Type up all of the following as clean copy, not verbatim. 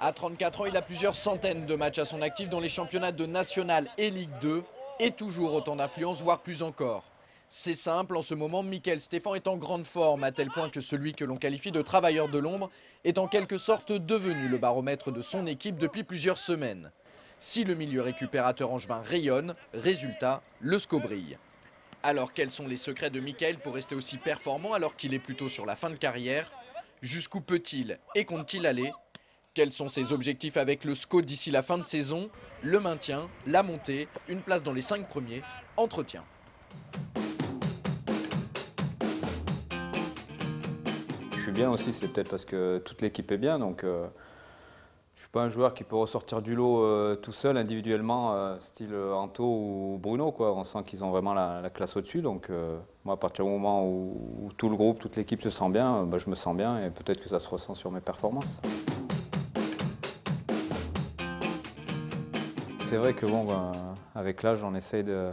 À 34 ans, il a plusieurs centaines de matchs à son actif dans les championnats de National et Ligue 2 et toujours autant d'influence, voire plus encore. C'est simple, en ce moment, Mickaël Stéphan est en grande forme, à tel point que celui que l'on qualifie de travailleur de l'ombre est en quelque sorte devenu le baromètre de son équipe depuis plusieurs semaines. Si le milieu récupérateur angevin rayonne, résultat, le SCO brille. Alors quels sont les secrets de Mickaël pour rester aussi performant alors qu'il est plutôt sur la fin de carrière? Jusqu'où peut-il et compte-t-il aller? Quels sont ses objectifs avec le SCO d'ici la fin de saison? Le maintien, la montée, une place dans les 5 premiers, entretien. Je suis bien aussi, c'est peut-être parce que toute l'équipe est bien, donc je ne suis pas un joueur qui peut ressortir du lot tout seul individuellement, style Anto ou Bruno, quoi. On sent qu'ils ont vraiment la classe au-dessus, donc moi à partir du moment où tout le groupe, toute l'équipe se sent bien, je me sens bien et peut-être que ça se ressent sur mes performances. C'est vrai que bon, avec l'âge, on essaye de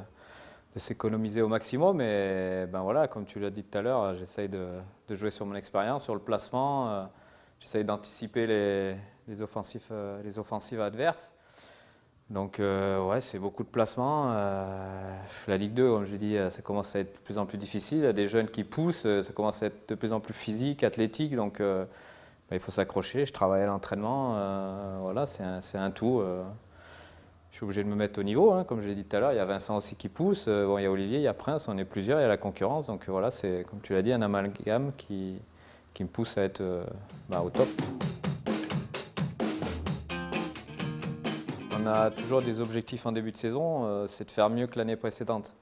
s'économiser au maximum, mais voilà, comme tu l'as dit tout à l'heure, j'essaye de jouer sur mon expérience, sur le placement, j'essaye d'anticiper les offensives adverses. Donc ouais, c'est beaucoup de placements. La Ligue 2, comme je l'ai dit, ça commence à être de plus en plus difficile. Il y a des jeunes qui poussent, ça commence à être de plus en plus physique, athlétique, donc il faut s'accrocher. Je travaille à l'entraînement, voilà, c'est un tout. Je suis obligé de me mettre au niveau, hein, comme je l'ai dit tout à l'heure. Il y a Vincent aussi qui pousse, bon, il y a Olivier, il y a Prince, on est plusieurs, il y a la concurrence. Donc voilà, c'est, comme tu l'as dit, un amalgame qui me pousse à être au top. On a toujours des objectifs en début de saison, c'est de faire mieux que l'année précédente.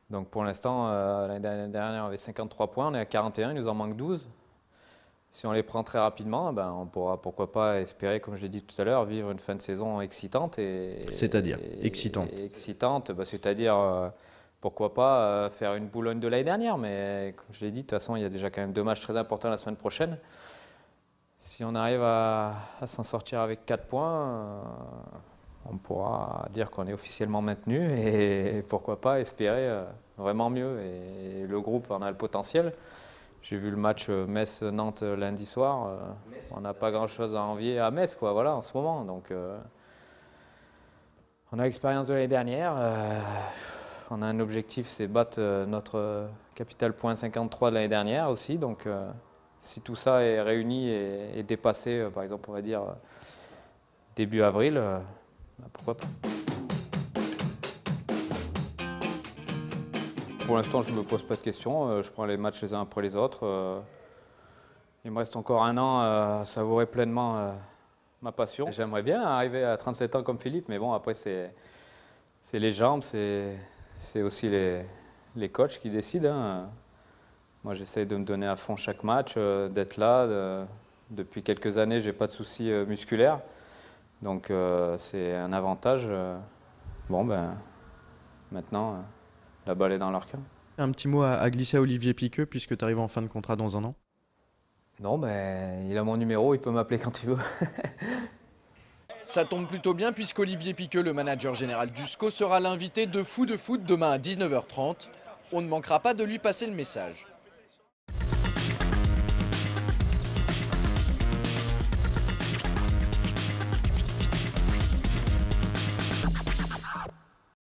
Donc pour l'instant, l'année dernière, on avait 53 points, on est à 41, il nous en manque 12. Si on les prend très rapidement, on pourra pourquoi pas espérer, comme je l'ai dit tout à l'heure, vivre une fin de saison excitante. C'est-à-dire excitante. Excitante, c'est-à-dire pourquoi pas faire une Boulogne de l'année dernière. Mais comme je l'ai dit, de toute façon, il y a déjà quand même 2 matchs très importants la semaine prochaine. Si on arrive à s'en sortir avec 4 points, on pourra dire qu'on est officiellement maintenu et pourquoi pas espérer vraiment mieux. Et le groupe en a le potentiel. J'ai vu le match Metz-Nantes lundi soir. On n'a pas grand-chose à envier à Metz, quoi, voilà, en ce moment. Donc, on a l'expérience de l'année dernière. On a un objectif, c'est battre notre capital point 53 de l'année dernière aussi. Donc, si tout ça est réuni et dépassé, par exemple, on va dire début avril, pourquoi pas. Pour l'instant, je ne me pose pas de questions. Je prends les matchs les uns après les autres. Il me reste encore 1 an à savourer pleinement ma passion. J'aimerais bien arriver à 37 ans comme Philippe, mais bon, après, c'est les jambes, c'est aussi les coachs qui décident, hein. Moi, j'essaye de me donner à fond chaque match, d'être là. Depuis quelques années, je n'ai pas de soucis musculaires. Donc, c'est un avantage. Maintenant... la balle est dans leur camp. Un petit mot à glisser à Olivier Piqueux, puisque tu arrives en fin de contrat dans 1 an. Non, il a mon numéro, il peut m'appeler quand il veut. Ça tombe plutôt bien puisqu'Olivier Piqueux, le manager général du SCO, sera l'invité de Fou de Foot demain à 19h30. On ne manquera pas de lui passer le message.